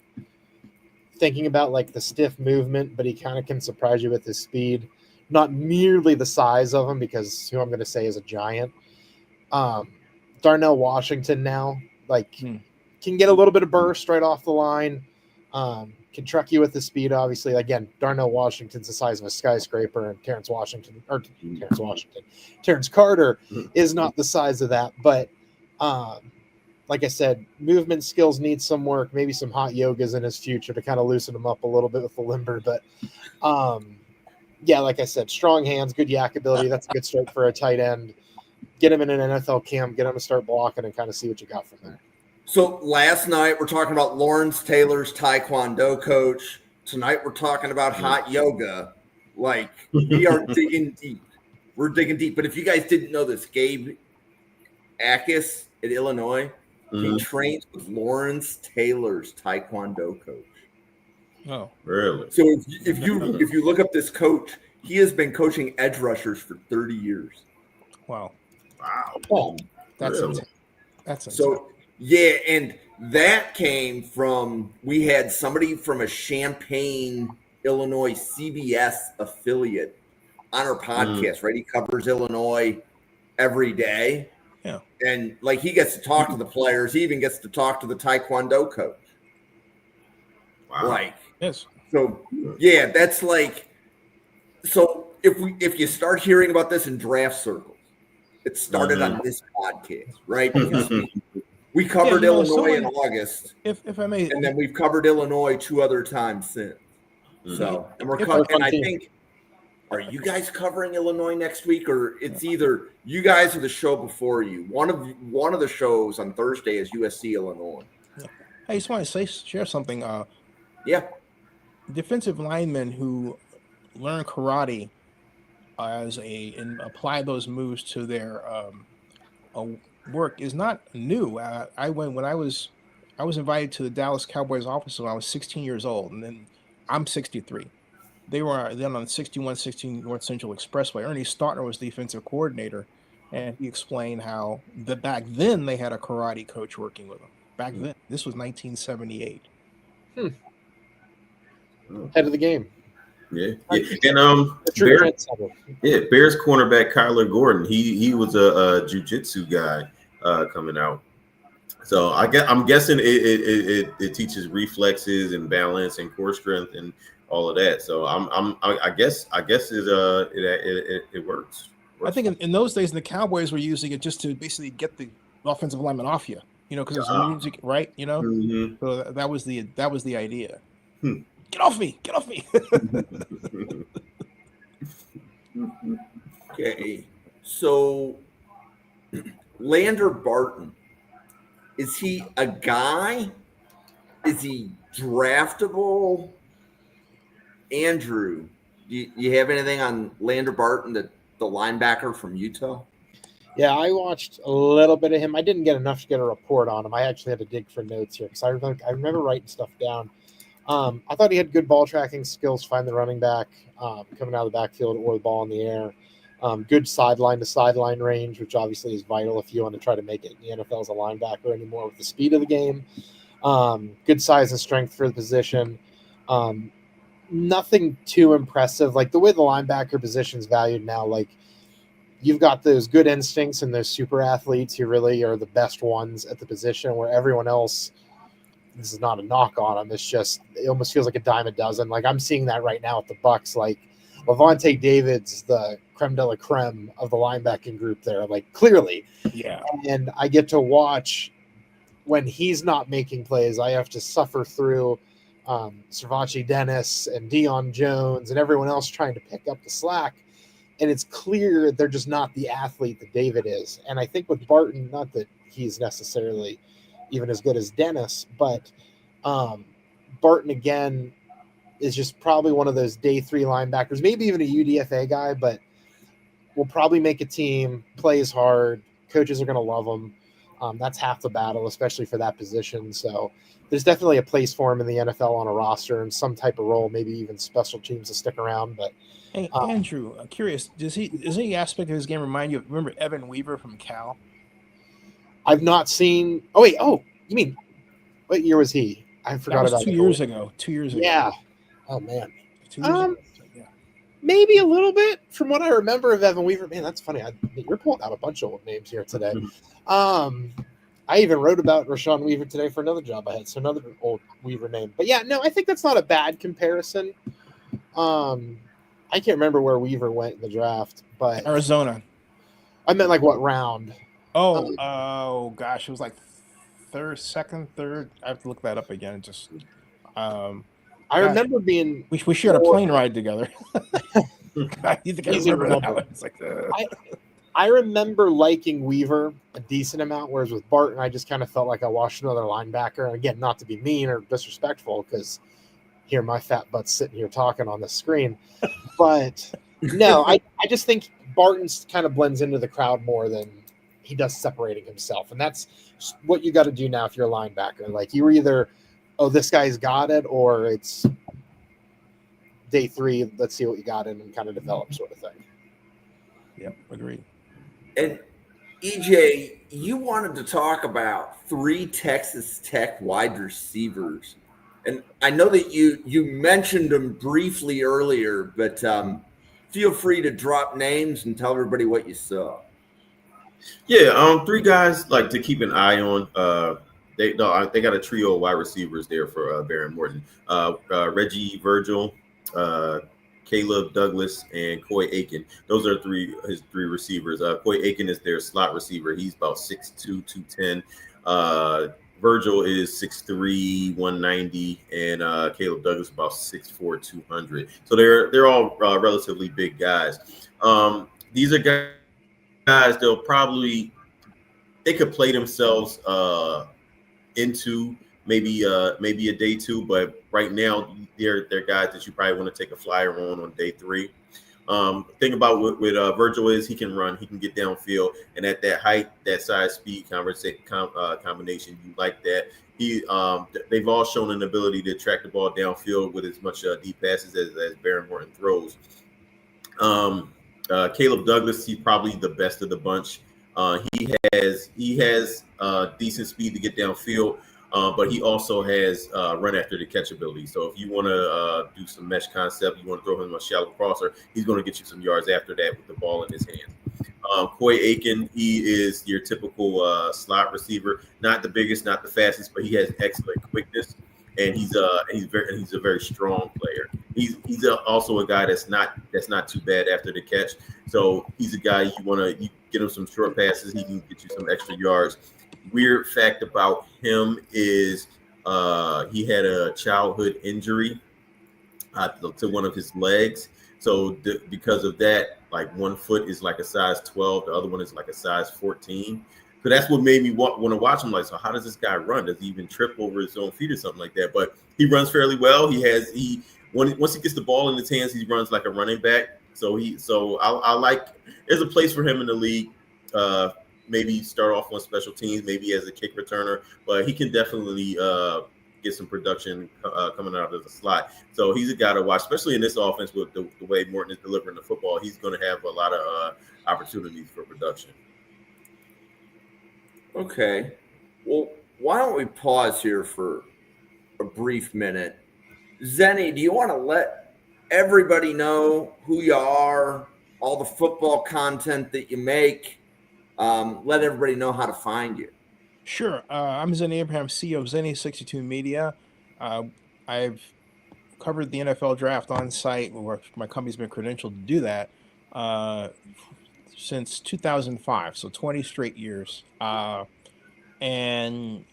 thinking about like the stiff movement, but he kind of can surprise you with his speed. Not nearly the size of him, because who I'm going to say is a giant. Darnell Washington now, can get a little bit of burst right off the line. Can truck you with the speed, obviously. Again, Darnell Washington's the size of a skyscraper, and Terrence Carter is not the size of that. But like I said, movement skills need some work, maybe some hot yogas in his future to kind of loosen him up a little bit with the limber. But yeah, like I said, strong hands, good yak ability. That's a good start for a tight end. Get him in an NFL camp, get him to start blocking, and kind of see what you got from there. So last night, we're talking about Lawrence Taylor's Taekwondo coach. tonight we're talking about hot yoga. Like, we are digging deep. We're digging deep. But if you guys didn't know this, Gabe Akis at Illinois, he trains with Lawrence Taylor's Taekwondo coach. Oh, Really? So if you look up this coach, he has been coaching edge rushers for 30 years. wow. Wow. That's Really? insane. That's insane. So yeah, and that came from, we had somebody from a Champaign, Illinois CBS affiliate on our podcast, right? He covers Illinois every day. Yeah. And like, he gets to talk to the players. He even gets to talk to the Taekwondo coach. Wow. Like, Yes. so yeah, that's like, so if you start hearing about this in draft circles, it started on this podcast, right? Because we covered Illinois in August, If I may, and then we've covered Illinois 2 other times since. So, and we're covering, and I think, are you guys covering Illinois next week, or it's either you guys or the show before you? One of the shows on Thursday is USC Illinois. I just want to share something. Yeah. Defensive linemen who learn karate and apply those moves to their work is not new. When I was invited to the Dallas Cowboys office when I was 16 years old, and then I'm 63. They were then on 6116 North Central Expressway. Ernie Stautner was defensive coordinator, and he explained how back then they had a karate coach working with them. Back then, this was 1978. Head of the game. Yeah. And Bears cornerback Kyler Gordon. He was a jiu-jitsu guy coming out. So I'm guessing it teaches reflexes and balance and core strength and all of that. So I guess it works. I think in those days, the Cowboys were using it just to basically get the offensive lineman off you, because it's music, right? So that was the idea. Get off me! Get off me! Okay, so Lander Barton, is he a guy? Is he draftable? Andrew, do you have anything on Lander Barton, the linebacker from Utah? Yeah, I watched a little bit of him. I didn't get enough to get a report on him. I actually had to dig for notes here because I remember writing stuff down. I thought he had good ball tracking skills, find the running back, coming out of the backfield or the ball in the air. Good sideline to sideline range, which obviously is vital if you want to try to make it in the NFL as a linebacker anymore with the speed of the game. Good size and strength for the position. Nothing too impressive. Like the way the linebacker position is valued now, like you've got those good instincts and those super athletes who really are the best ones at the position, where everyone else, this is not a knock on them, it's just, it almost feels like a dime a dozen. Like I'm seeing that right now at the Bucs. Like Levante David's the creme de la creme of the linebacking group there, like clearly. Yeah. And I get to watch when he's not making plays. I have to suffer through Servachi Dennis and Deion Jones and everyone else trying to pick up the slack. And it's clear they're just not the athlete that David is. And I think with Barton, not that he's necessarily even as good as Dennis, but Barton again is just probably one of those day 3 linebackers, maybe even a UDFA guy, but will probably make a team, plays hard. Coaches are going to love him. That's half the battle, especially for that position. So there's definitely a place for him in the NFL on a roster and some type of role, maybe even special teams to stick around. But hey, Andrew, I'm curious, does any aspect of his game remind you of, remember Evan Weaver from Cal? I've not seen. Oh, wait. Oh, you mean what year was he? I forgot about 2 years ago. 2 years ago. Yeah. Oh, man. 2 years ago. Yeah. Maybe a little bit from what I remember of Evan Weaver. Man, that's funny. You're pulling out a bunch of old names here today. I even wrote about Rashawn Weaver today for another job I had, so another old Weaver name. But yeah, no, I think that's not a bad comparison. I can't remember where Weaver went in the draft, but Arizona. I meant like what round? Oh gosh, it was like second, third. I have to look that up again. Just I remember being. We shared a plane ride together. You think I remember that? It's like I remember liking Weaver a decent amount, whereas with Barton, I just kind of felt like I watched another linebacker. And again, not to be mean or disrespectful, because hear my fat butt sitting here talking on the screen. But no, I just think Barton's kind of blends into the crowd more than he does separating himself. And that's what you got to do now if you're a linebacker. Like, you're either, oh, this guy's got it, or it's day 3, let's see what you got in and kind of develop sort of thing. Yep, agreed. And EJ, you wanted to talk about 3 Texas Tech wide receivers. And I know that you mentioned them briefly earlier, but feel free to drop names and tell everybody what you saw. Yeah, 3 guys like to keep an eye on. They got a trio of wide receivers there for Baron Morton. Reggie Virgil, Caleb Douglas, and Coy Aiken. Those are his 3 receivers. Coy Aiken is their slot receiver. He's about 6'2", 210. Virgil is 6'3", 190, and Caleb Douglas about 6'4", 200. So they're all relatively big guys. These are guys they could play themselves into maybe a day 2, but right now they're guys that you probably want to take a flyer on day 3. Thing about with Virgil is he can run, he can get downfield, and at that height, that size, speed combination, you like that. They've all shown an ability to track the ball downfield with as much deep passes as Baron Morton throws. Caleb Douglas, he's probably the best of the bunch. He has decent speed to get downfield, but he also has run after the catch ability. So if you want to do some mesh concept, you want to throw him a shallow crosser, he's going to get you some yards after that with the ball in his hand. Coy Aiken, he is your typical slot receiver, not the biggest, not the fastest, but he has excellent quickness, and he's a very strong player. He's also a guy that's not too bad after the catch. So he's a guy you get him some short passes, he can get you some extra yards. Weird fact about him is he had a childhood injury to one of his legs. So because of that, like one foot is like a size 12, the other one is like a size 14. So that's what made me want to watch him. Like, so how does this guy run? Does he even trip over his own feet or something like that? But he runs fairly well. Once he gets the ball in his hands, he runs like a running back. So I like. There's a place for him in the league. Maybe start off on special teams, maybe as a kick returner, but he can definitely get some production coming out of the slot. So he's a guy to watch, especially in this offense with the way Morton is delivering the football. He's going to have a lot of opportunities for production. Okay. Well, why don't we pause here for a brief minute? Zenny, do you want to let everybody know who you are, all the football content that you make? Let everybody know how to find you. Sure. I'm Zenny Abraham, CEO of Zenny 62 Media. I've covered the NFL draft on site, where my company's been credentialed to do that since 2005, so 20 straight years. And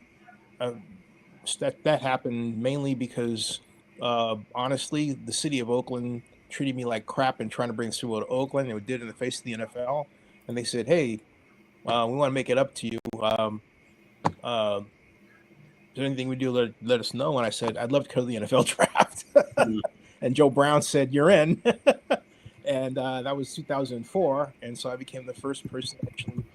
that happened mainly because, honestly, the city of Oakland treated me like crap and trying to bring Super Bowl to Oakland. It did in the face of the NFL, and they said, "Hey, we want to make it up to you. Is there anything we do? Let us know." And I said, "I'd love to cover the NFL draft." And Joe Brown said, "You're in." And that was 2004, and so I became the first person to actually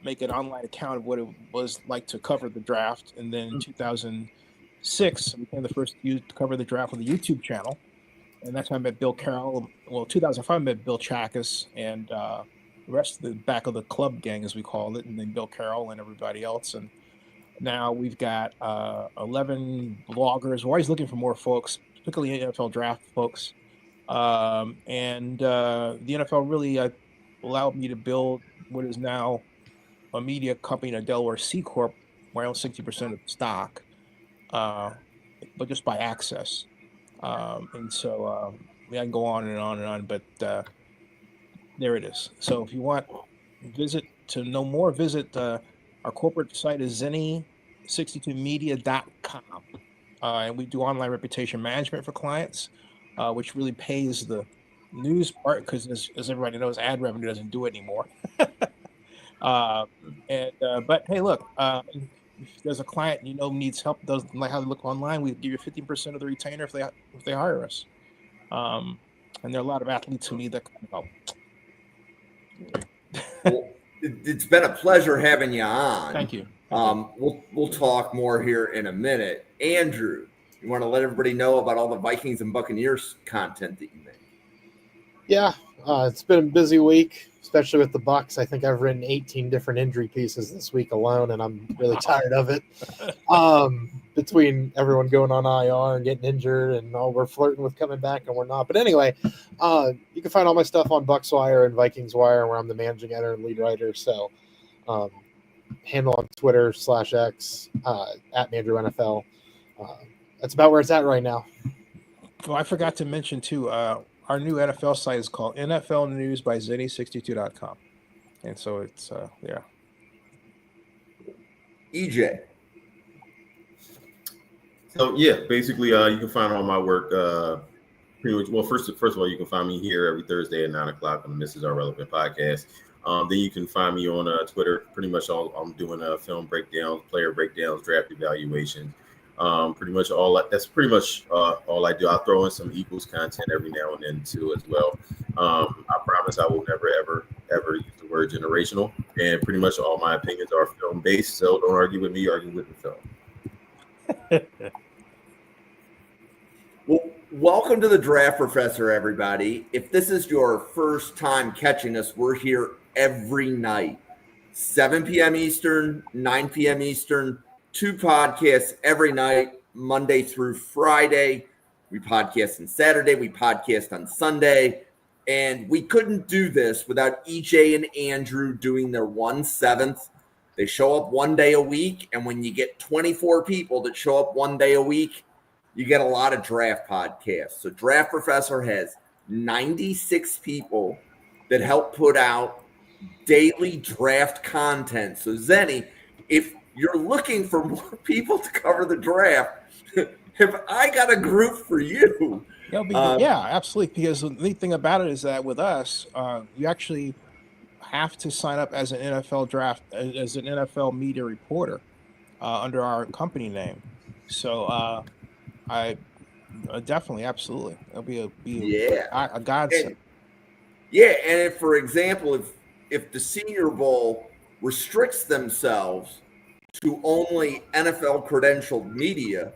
make an online account of what it was like to cover the draft. And then in 2006, I became the first to cover the draft on the YouTube channel. And that's when I met Bill Carroll. Well, 2005, I met Bill Chakas and the rest of the back of the club gang, as we called it, and then Bill Carroll and everybody else. And now we've got 11 bloggers. We're always looking for more folks, particularly NFL draft folks. And the NFL really allowed me to build what is now a media company, a Delaware C Corp, where I own 60% of the stock, but just by access. And so I can go on and on and on, but there it is. So if you want to know more, visit our corporate site is zenny62media.com. And we do online reputation management for clients, which really pays the news part, because as everybody knows, ad revenue doesn't do it anymore. But hey, look, there's a client needs help, doesn't like how they look online, we give you 15% of the retainer if they hire us. And there are a lot of athletes who need that kind of help. Well, it's been a pleasure having you on. Thank you. We'll talk more here in a minute. Andrew, you want to let everybody know about all the Vikings and Buccaneers content that you make? Yeah, it's been a busy week, especially with the Bucs. I think I've written 18 different injury pieces this week alone, and I'm really tired of it. Between everyone going on IR and getting injured, and we're flirting with coming back, and we're not. But anyway, you can find all my stuff on Bucs Wire and Vikings Wire, where I'm the managing editor and lead writer. So, handle on Twitter /X at MandrewNFL. That's about where it's at right now. Well, I forgot to mention too. Our new NFL site is called NFL News by Zenny62.com. And so it's, yeah. EJ. So, yeah, basically, you can find all my work pretty much. Well, first of all, you can find me here every Thursday at 9 o'clock on the Mrs. Are Relevant podcast. Then you can find me on Twitter. Pretty much all I'm doing film breakdowns, player breakdowns, draft evaluations. Pretty much that's pretty much all I do. I'll throw in some Eagles content every now and then too as well. I promise I will never ever use the word generational, and pretty much all my opinions are film based. So don't argue with me, argue with the film. Well, welcome to the Draft Professor, everybody. If this is your first time catching us, we're here every night, 7 p.m. Eastern, 9 p.m. Eastern. 2 podcasts every night, Monday through Friday. We podcast on Saturday. We podcast on Sunday. And we couldn't do this without EJ and Andrew doing their 1/7. They show up one day a week. And when you get 24 people that show up one day a week, you get a lot of draft podcasts. So Draft Professor has 96 people that help put out daily draft content. So Zenny, if you're looking for more people to cover the draft, have I got a group for you? Yeah, absolutely. Because the neat thing about it is that with us, you actually have to sign up as an as an NFL media reporter under our company name. So I definitely, absolutely, it'll be a godsend. And if, for example, if the Senior Bowl restricts themselves to only NFL credentialed media,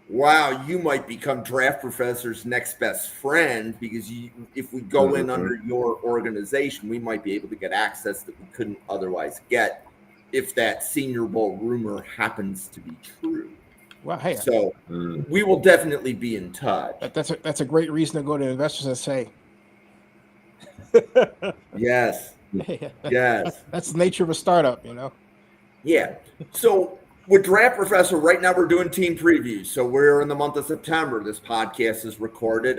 wow, you might become Draft Professor's next best friend, because if we go in under your organization, we might be able to get access that we couldn't otherwise get if that Senior Bowl rumor happens to be true. Well, hey, so we will definitely be in touch. That's a great reason to go to investors and say, yes, yes. That's the nature of a startup, Yeah. So with Draft Professor, right now we're doing team previews. So we're in the month of September. This podcast is recorded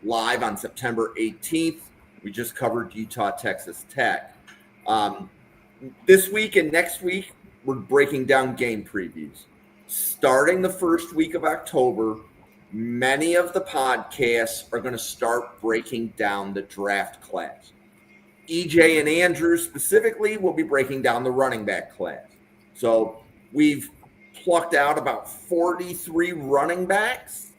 live on September 18th. We just covered Utah, Texas Tech. This week and next week, we're breaking down game previews. Starting the first week of October, many of the podcasts are going to start breaking down the draft class. EJ and Andrew specifically will be breaking down the running back class. So we've plucked out about 43 running backs,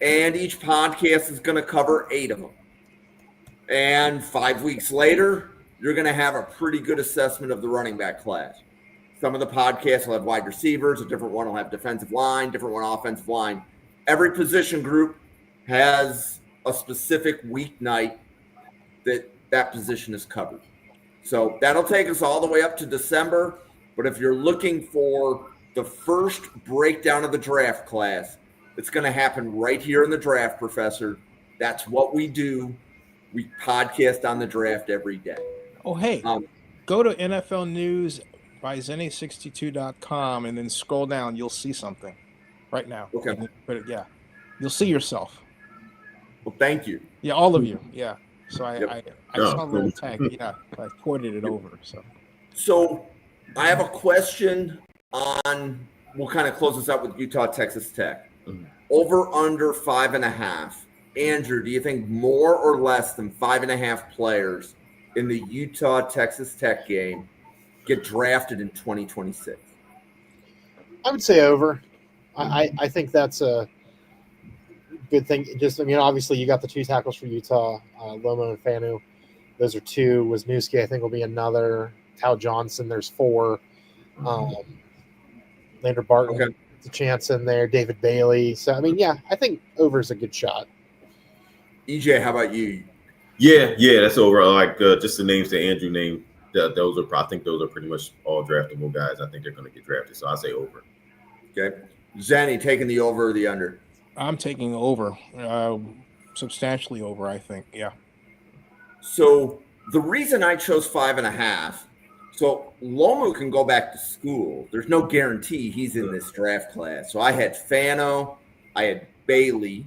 and each podcast is going to cover 8 of them. And 5 weeks later, you're going to have a pretty good assessment of the running back class. Some of the podcasts will have wide receivers, a different one will have defensive line, different one offensive line. Every position group has a specific weeknight that position is covered. So that'll take us all the way up to December. But if you're looking for the first breakdown of the draft class, it's going to happen right here in the Draft Professor. That's what we do. We podcast on the draft every day. Oh, hey, go to NFL News by Zenny62.com and then scroll down. You'll see something right now. Okay. Yeah. You'll see yourself. Well, thank you. Yeah, all of you. Yeah. So I saw a little tag. Yeah, I ported it over. So I have a question on, we'll kind of close this out with Utah, Texas Tech. Over under 5.5. Andrew, do you think more or less than 5.5 players in the Utah, Texas Tech game get drafted in 2026? I would say over. I think that's a good thing. Just, I mean, obviously you got the 2 tackles for Utah, Lomo and Fanu. Those are 2. Wisniewski, I think, will be another. Tao Johnson, there's 4. Lander Barton, Okay. the chance in there. David Bailey. So, I mean, yeah, I think over is a good shot. EJ, how about you? Yeah, that's over. Like just the names that Andrew named. Those are, I think, those are pretty much all draftable guys. I think they're going to get drafted. So I say over. Okay. Zanny, taking the over or the under? I'm taking over, substantially over, I think. Yeah. So the reason I chose 5.5, so Lomu can go back to school. There's no guarantee he's in this draft class. So I had Fano, I had Bailey,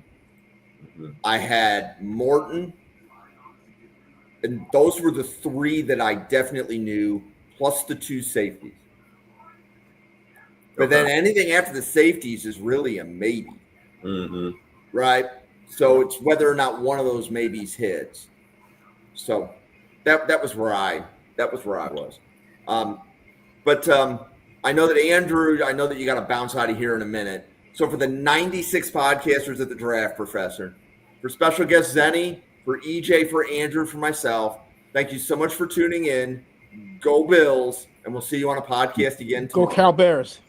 I had Morton, and those were the 3 that I definitely knew, plus the 2 safeties. But then anything after the safeties is really a maybe, right? So it's whether or not one of those maybes hits. So that was where I was. But I know that Andrew, I know that you got to bounce out of here in a minute. So for the 96 podcasters at the draft, Professor, for special guest Zenny, for EJ, for Andrew, for myself, thank you so much for tuning in. Go Bills, and we'll see you on a podcast again tomorrow. Go Cal Bears.